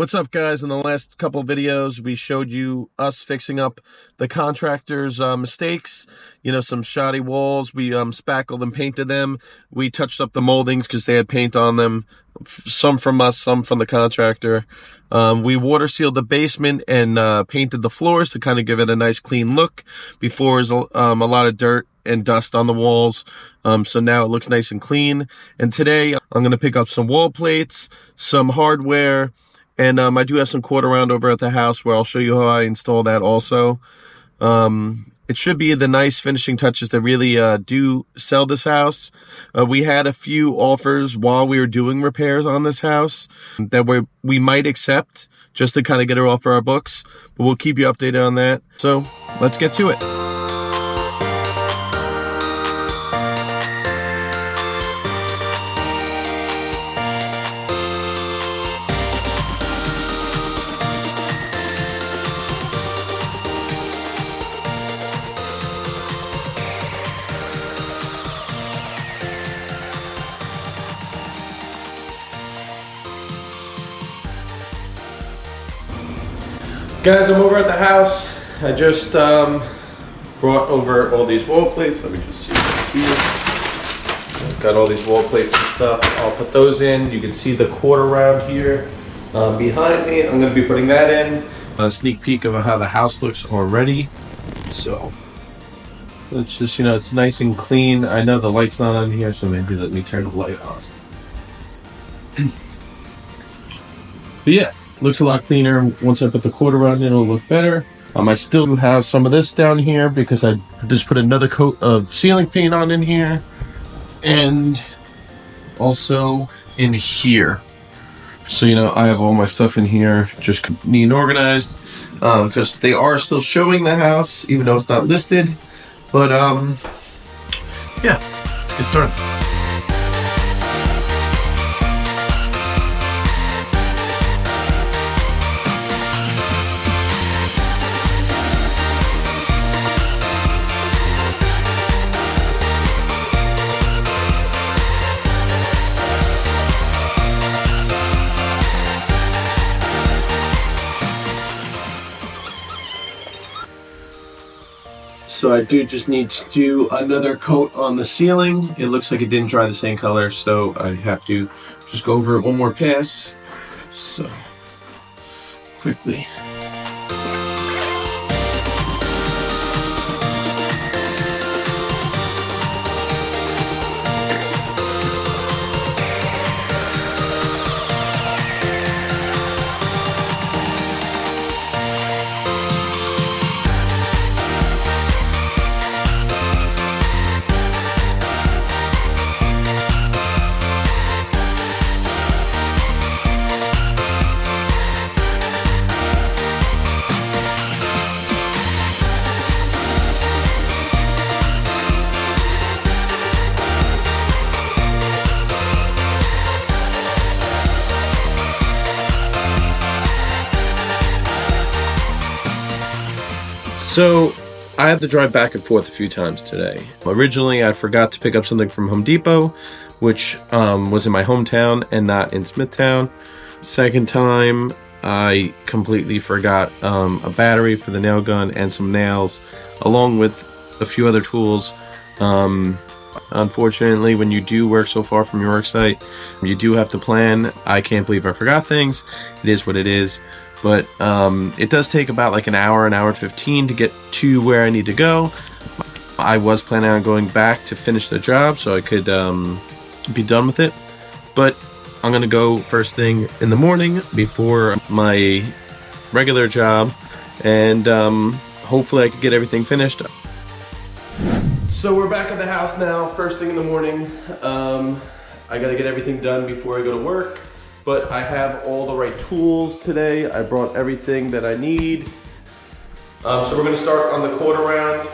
What's up, guys? In the last couple of videos, we showed you us fixing up the contractor's mistakes. You know, some shoddy walls. We spackled and painted them. We touched up the moldings because they had paint on them. Some from us, some from the contractor. We water sealed the basement and painted the floors to kind of give it a nice clean look. Before, is a lot of dirt and dust on the walls. So now it looks nice and clean. And today, I'm going to pick up some wall plates, some hardware, and I do have some quarter round over at the house where I'll show you how I install that also. It should be the nice finishing touches that really do sell this house. We had a few offers while we were doing repairs on this house that we might accept just to kind of get it off our books. But we'll keep you updated on that. So let's get to it. Guys, I'm over at the house. I just brought over all these wall plates. Let me just see here. I've got all these wall plates and stuff. I'll put those in. You can see the quarter round here behind me. I'm going to be putting that in. A sneak peek of how the house looks already. So it's just, you know, it's nice and clean. I know the light's not on here, so maybe let me turn the light off. But yeah. Looks a lot cleaner. Once I put the quarter round in, it'll look better. I still have some of this down here because I just put another coat of ceiling paint on in here. And also in here. So, you know, I have all my stuff in here, just neat and organized. Because they are still showing the house, even though it's not listed. But, yeah, let's get started. So I do just need to do another coat on the ceiling. It looks like it didn't dry the same color, so I have to just go over it one more pass. So, quickly. So I had to drive back and forth a few times today. Originally, I forgot to pick up something from Home Depot, which was in my hometown and not in Smithtown. Second time, I completely forgot a battery for the nail gun and some nails, along with a few other tools. Unfortunately, when you do work so far from your work site, you do have to plan. I can't believe I forgot things. It is what it is. But it does take about like an hour and 15 to get to where I need to go. I was planning on going back to finish the job so I could be done with it. But I'm going to go first thing in the morning before my regular job. And hopefully I can get everything finished. So we're back at the house now, first thing in the morning. I got to get everything done before I go to work. But I have all the right tools today. I brought everything that I need. So we're gonna start on the quarter round.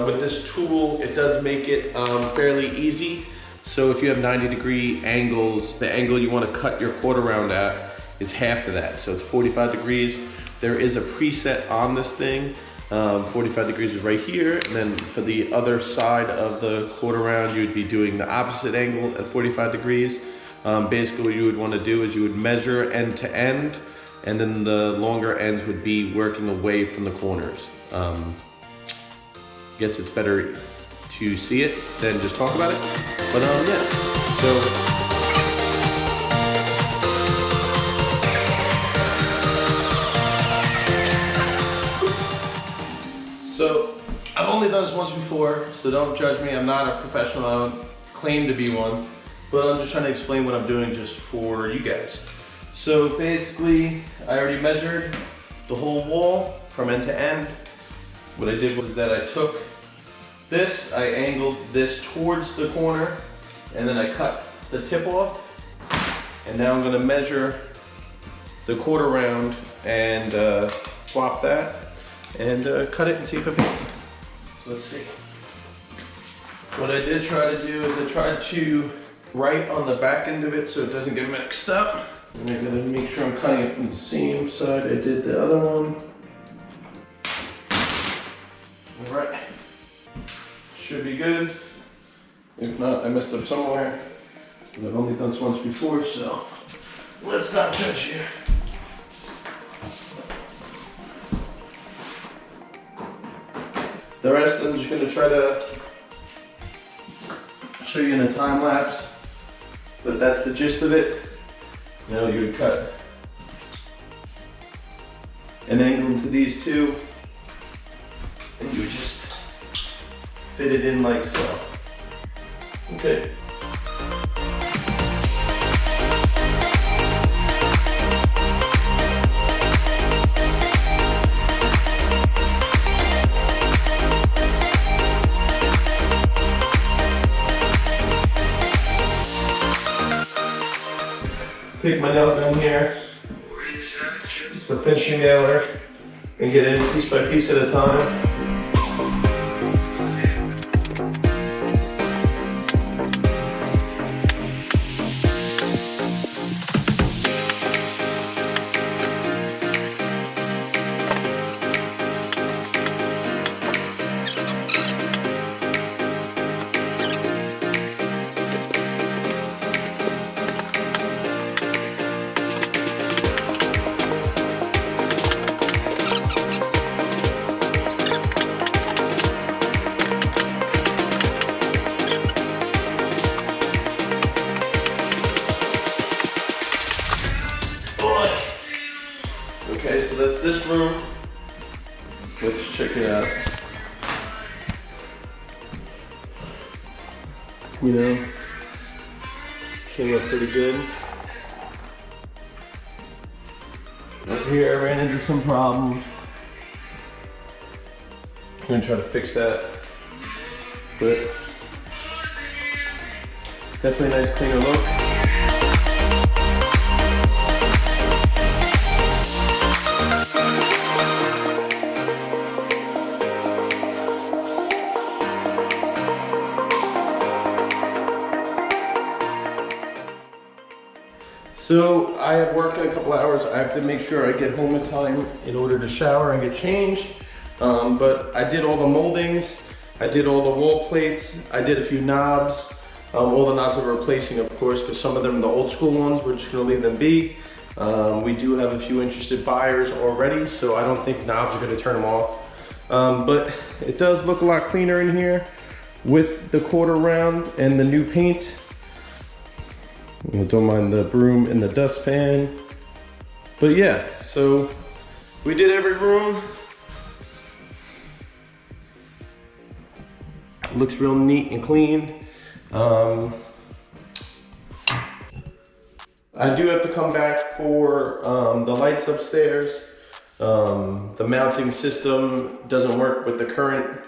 With this tool, it does make it fairly easy. So if you have 90-degree angles, the angle you wanna cut your quarter round at is half of that. So it's 45 degrees. There is a preset on this thing. 45 degrees is right here. And then for the other side of the quarter round, you'd be doing the opposite angle at 45 degrees. Basically what you would want to do is you would measure end to end and then the longer ends would be working away from the corners. Guess it's better to see it than just talk about it. But yeah, so I've only done this once before, so don't judge me. I'm not a professional, I don't claim to be one, but I'm just trying to explain what I'm doing just for you guys. So basically, I already measured the whole wall from end to end. What I did was that I took this, I angled this towards the corner, and then I cut the tip off. And now I'm gonna measure the quarter round and swap that and cut it and see if it fits. So let's see. What I did try to do is I tried to write on the back end of it so it doesn't get mixed up. And I'm gonna make sure I'm cutting it from the same side I did the other one. All right, should be good. If not, I messed up somewhere. I've only done this once before, so let's not judge here. The rest I'm just gonna try to show you in a time lapse, but that's the gist of it. Now you would cut an angle into these two, and you would just fit it in like so. Okay. Take my nail gun here, the finishing nailer, and get in piece by piece at a time. Okay, so that's this room. Let's check it out. You know, came up pretty good. Up here I ran into some problems. I'm gonna try to fix that. But definitely a nice cleaner look. So I have work in a couple hours. I have to make sure I get home in time in order to shower and get changed. But I did all the moldings, I did all the wall plates, I did a few knobs. All the knobs are replacing, of course, because some of them are the old school ones. We're just gonna leave them be. We do have a few interested buyers already, so I don't think knobs are gonna turn them off. But it does look a lot cleaner in here with the quarter round and the new paint. Don't mind the broom and the dustpan. But yeah, so we did every room. Looks real neat and clean. I do have to come back for the lights upstairs. The mounting system doesn't work with the current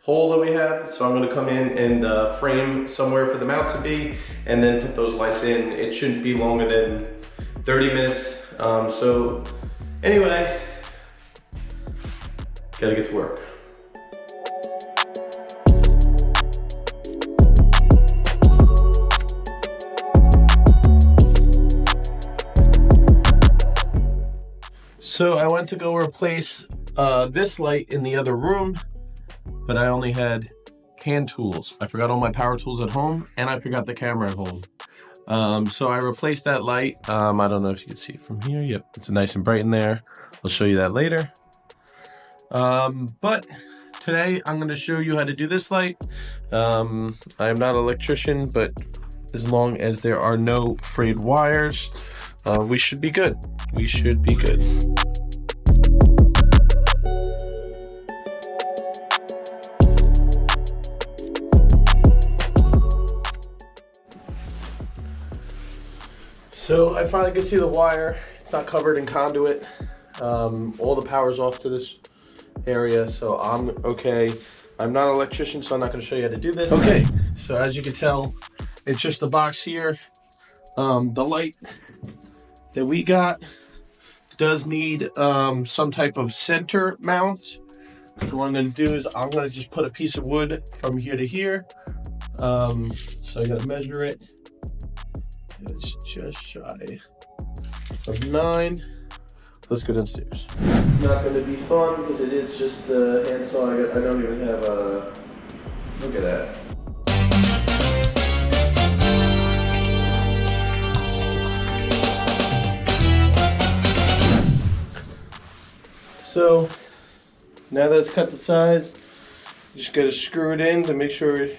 hole that we have, so I'm going to come in and frame somewhere for the mount to be, and then put those lights in. It shouldn't be longer than 30 minutes. So anyway, gotta get to work. So I went to go replace this light in the other room, but I only had hand tools. I forgot all my power tools at home, and I forgot the camera at home. So I replaced that light. I don't know if you can see it from here. Yep, it's nice and bright in there. I'll show you that later. But today I'm going to show you how to do this light. I am not an electrician, but as long as there are no frayed wires, we should be good. We should be good. So I finally could see the wire. It's not covered in conduit. All the power's off to this area, so I'm okay. I'm not an electrician, so I'm not going to show you how to do this. Okay, so as you can tell, it's just the box here. The light that we got does need some type of center mount. So what I'm going to do is I'm going to just put a piece of wood from here to here. So I got to measure it. It's just shy of 9. Let's go downstairs. It's not going to be fun because it is just the handsaw. I don't even have a... Look at that. So now that it's cut the size, you just got to screw it in to make sure it's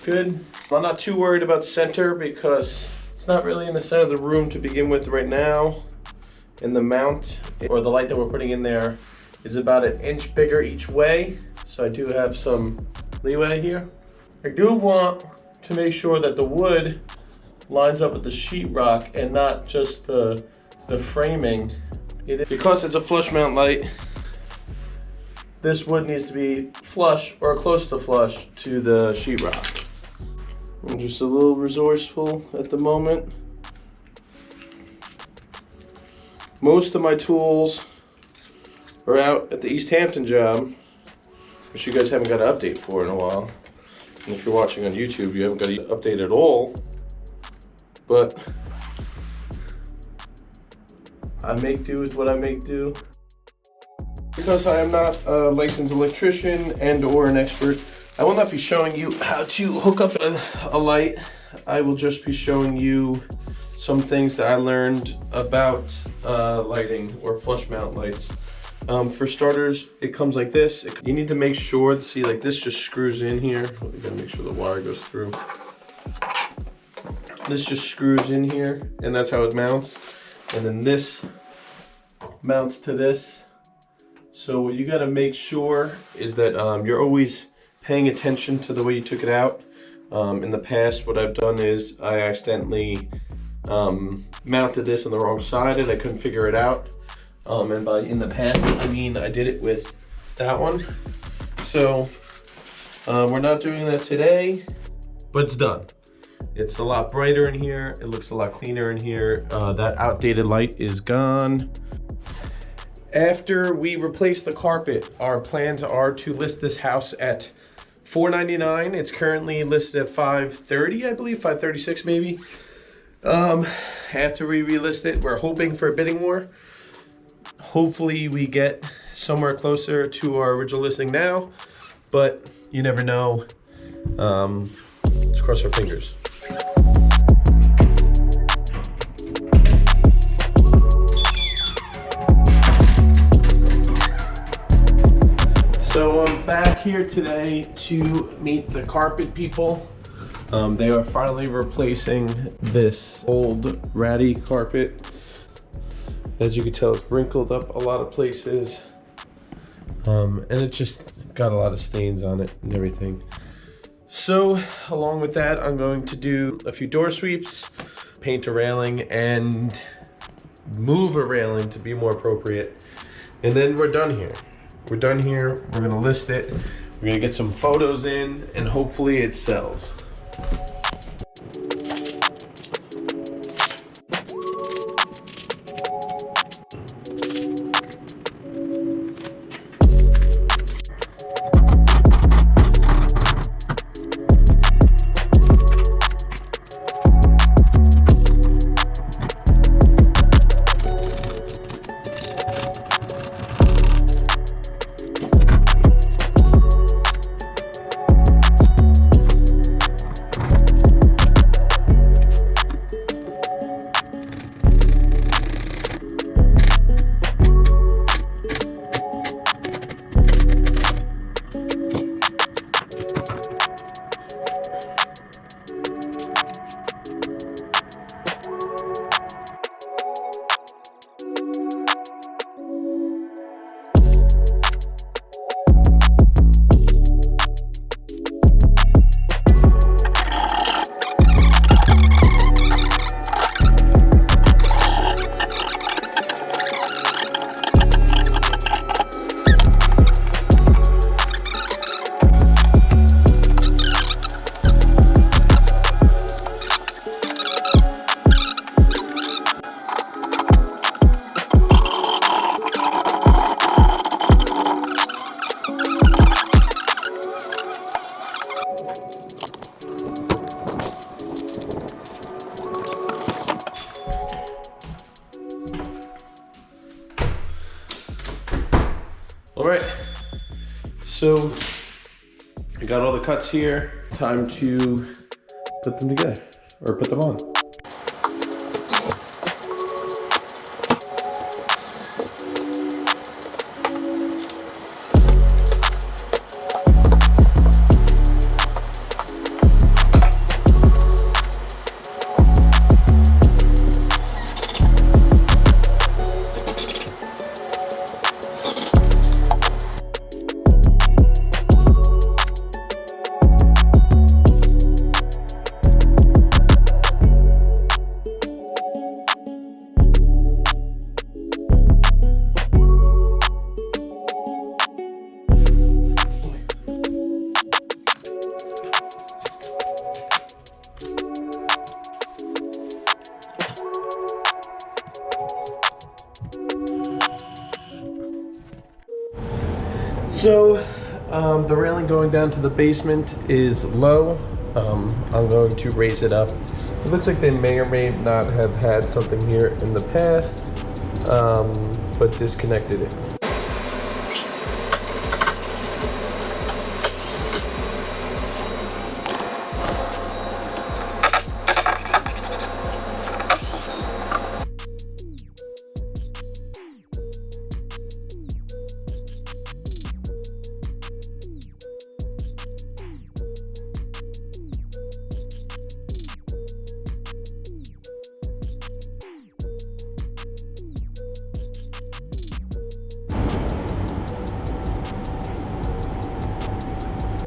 good. I'm not too worried about center because it's not really in the center of the room to begin with right now. And the mount, or the light that we're putting in there, is about 1 inch bigger each way. So I do have some leeway here. I do want to make sure that the wood lines up with the sheetrock and not just the framing. Because it's a flush mount light, this wood needs to be flush or close to flush to the sheetrock. I'm just a little resourceful at the moment. Most of my tools are out at the East Hampton job, which you guys haven't got an update for in a while. And if you're watching on YouTube, you haven't got an update at all. But I make do with what I make do. Because I am not a licensed electrician and or an expert, I will not be showing you how to hook up a light. I will just be showing you some things that I learned about lighting or flush mount lights. For starters, it comes like this. You need to make sure, see, like this just screws in here. You gotta make sure the wire goes through. This just screws in here, and that's how it mounts. And then this mounts to this. So what you gotta make sure is that you're always paying attention to the way you took it out. In the past, what I've done is I accidentally mounted this on the wrong side and I couldn't figure it out. And by in the past, I mean I did it with that one. So we're not doing that today, but it's done. It's a lot brighter in here. It looks a lot cleaner in here. That outdated light is gone. After we replace the carpet, our plans are to list this house at $499. It's currently listed at $530, I believe, $536 maybe. After we relist it, we're hoping for a bidding war. Hopefully we get somewhere closer to our original listing now, but you never know. Let's cross our fingers. So I'm back here today to meet the carpet people. They are finally replacing this old ratty carpet. As you can tell, it's wrinkled up a lot of places. And it just got a lot of stains on it and everything. So along with that, I'm going to do a few door sweeps, paint a railing, and move a railing to be more appropriate. And then we're done here. We're done here. We're gonna list it. We're gonna get some photos in, and hopefully it sells. So I got all the cuts here. Time to put them together, or put them on. So the railing going down to the basement is low. I'm going to raise it up. It looks like they may or may not have had something here in the past, but disconnected it.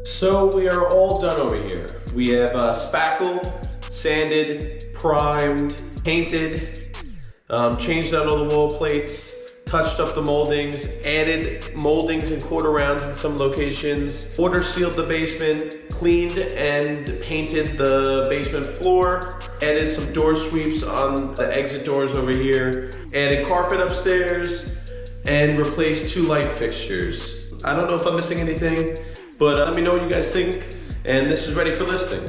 So we are all done over here. We have spackled, sanded, primed, painted, changed out all the wall plates, touched up the moldings, added moldings and quarter rounds in some locations, water sealed the basement, cleaned and painted the basement floor, added some door sweeps on the exit doors over here, added carpet upstairs, and replaced 2 light fixtures. I don't know if I'm missing anything, but let me know what you guys think, and this is ready for listing.